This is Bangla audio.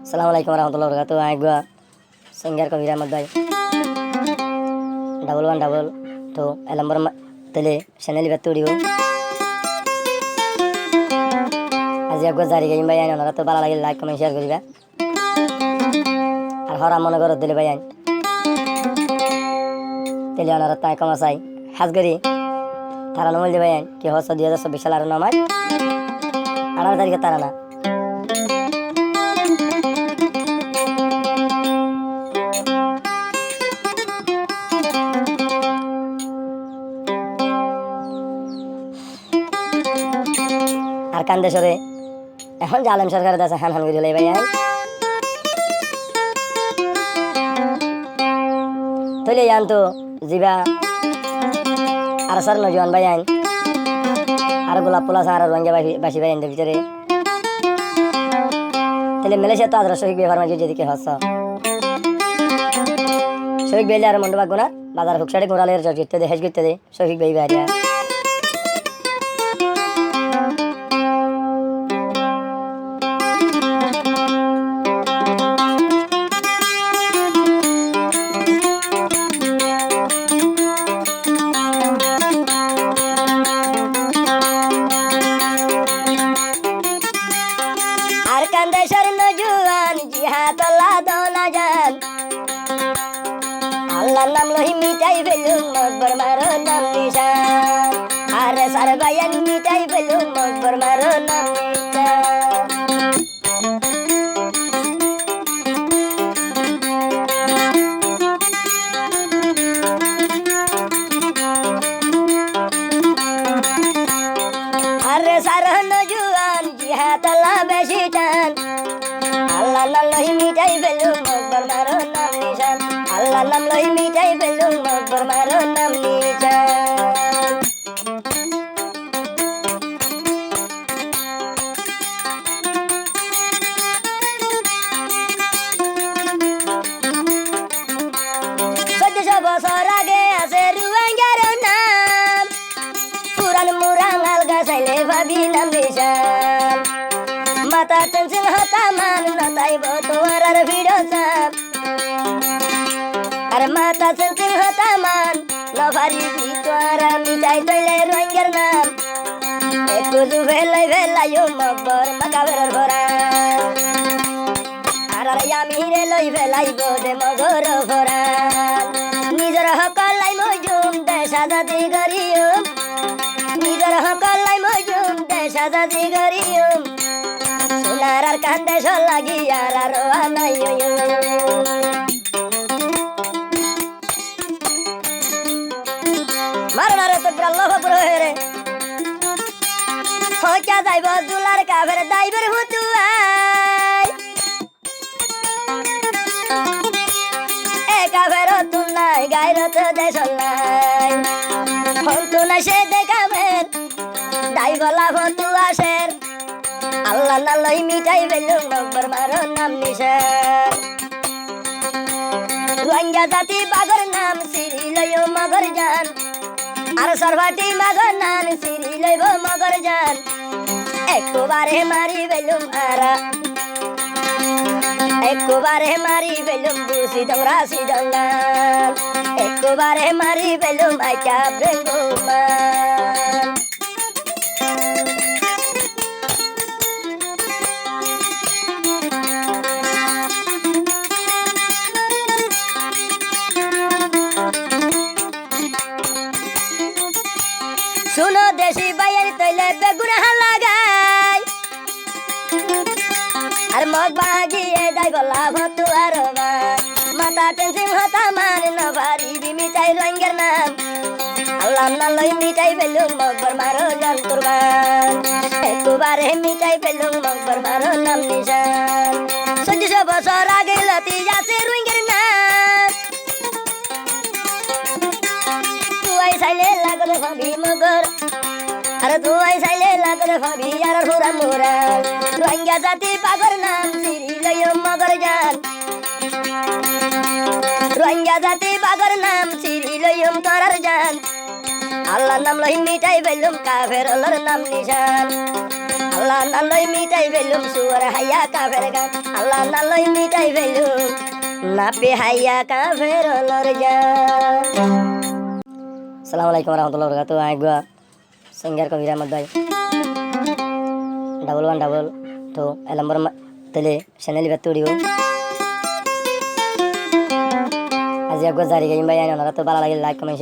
Assalamualaikum warahmatullahi wabarakatuh. Hai gua Senggar Kabir Ahmad Bhai. Double one double two number tele channel Betu দিব আজি গো জারি গাইম ভাই আইন ওরা তো ভালো লাগে লাইক কমেন্ট শেয়ার করিবা আর হরা মনে করো দিলে ভাই আইন তেলে ওনারা তাই কমা চাই হাজ করি তারা নমল দে ভাই আইন কি হচ্ছে 2024 সালের নামাজ 18 তারিখে তারা না আর কান্দেশ্বরে এখন জালেম সরকারের কাছে হান হান করে ভাই আইন তলে আন তো জিবা আর স্যার নজওয়ান ভাই আইন আর গোলাপ পোলা আর রঙ্গা বাসি ভাই আইন ভিতরে তাহলে মালয়েশিয়া তো আদরা শহীদ ব্যবহার মাঝে যেদিকে হস শহীদ বেলে আর মন্ডবা গুনা বাজার ফুকসাড়ে গোড়ালের জিততে দে হেজ করতে দে শহীদ ভাই বাড়িয়া আর কান্দেশ্বর নজওয়ান জিহাদ আল্লাহ দোনা জান আল্লাহর নাম লহি মিটাই ফেলুম মকবর মারো নাম নিশান আরে সার বায়ান মিটাই ফেলুম মকবর মারো নাম নিশান আরে সার নজওয়ান জিহাদ আল্লাহ বেশি টান আল্লাহ নাম লহি মিটাই ফেলুম মকবর মারো নাম নিশান আল্লাহ নাম লহি মিটাই ফেলুম মকবর মারো নাম নিশান চোদ্দশো বছর আগে আছে রুয়াঙ্গার নাম পুরান মুরাং আলগা চাইলে ভাবি নাম নিশান মাতা টেনশন হতা মান নতাইব তোমার আর ভিড় চাপ আর মাতা টেনশন হতা মান নভারি ভিতর মিটাই তৈলে রোহিঙ্গার নাম একটু ভেলাই ভেলাইও মকবর মাকাবের ভরা আর আমি রে লই ভেলাইব দে মগর ভরা নিজের হকলাই মজুম দেশ আজাদি করিও নিজের হকলাই মজুম দেশ আজাদি করিও সোনার আর কান্দেশ লাগি আর আনাই মারো মারো তো গ্রাল্লো খবর রে হইয়া যাইব দুলার কাফের দাইবের হুতুয়াই এ কাফের তুলনাই গাইর তো দেশ নাই হন্তু না সে দেখাবেন দাইবলা হতুয়াশের আল্লাহ না লই মিটাই ফেলুম মকবর মারো নাম নিশান রোহিঙ্গা জাতি বাগর নাম সিরি লইও মগর জান আর সরভাটি মাগর নাম সিরি লইব মগর জান একবারে মারি ফেলুম আরা একবারে মারি ফেলুম বুসি দংরা সিদঙ্গান একবারে মারি ফেলুম আইটা বেঙ্গুমান শুনো দেশি বাইয়ের তৈলে বেগুনা লাগাই আর মগ বাগিয়ে দাই বলা ভতু আর মাতা টেনশন হতা মান নভারি মিটাই রোহিঙ্গার নাম আল্লাহ না লই মিটাই ফেলুম মকবর মারো জান কুরবান একবারে মিটাই ফেলুম মকবর মারো নাম নিশান 1400 বছর আগে লতি আছে রোহিঙ্গার নাম তুই চাইলে লাগলে ভাবি মগর আরে তুই চাইলে লাগলে ভাবি আর হুরা মুরা রোহিঙ্গা জাতি পাগর নাম সিরি লইও মগর জান রোহিঙ্গা জাতি পাগর নাম সিরি লইও তোরার জান আল্লাহ নাম লই মিটাই ফেলুম কাফের আল্লাহর নাম নিশান আল্লাহ নালই মিটাই ফেলুম সুয়ার হাইয়া কাফের গান আল্লাহ নালই মিটাই ফেলুম নাপে হাইয়া কাফের লরজান। আসসালামু আলাইকুম রহমতুল্লাহ বরকাতুহু। আইগা সিঙ্গার কবির আহমদ ভাই 1112 এ নম্বর তেলে চ্যানেল বেত উড়িও আজি একবার জারি গাইম ভাই আইন ওনারা তো ভালো লাগে লাইক কমেন্ট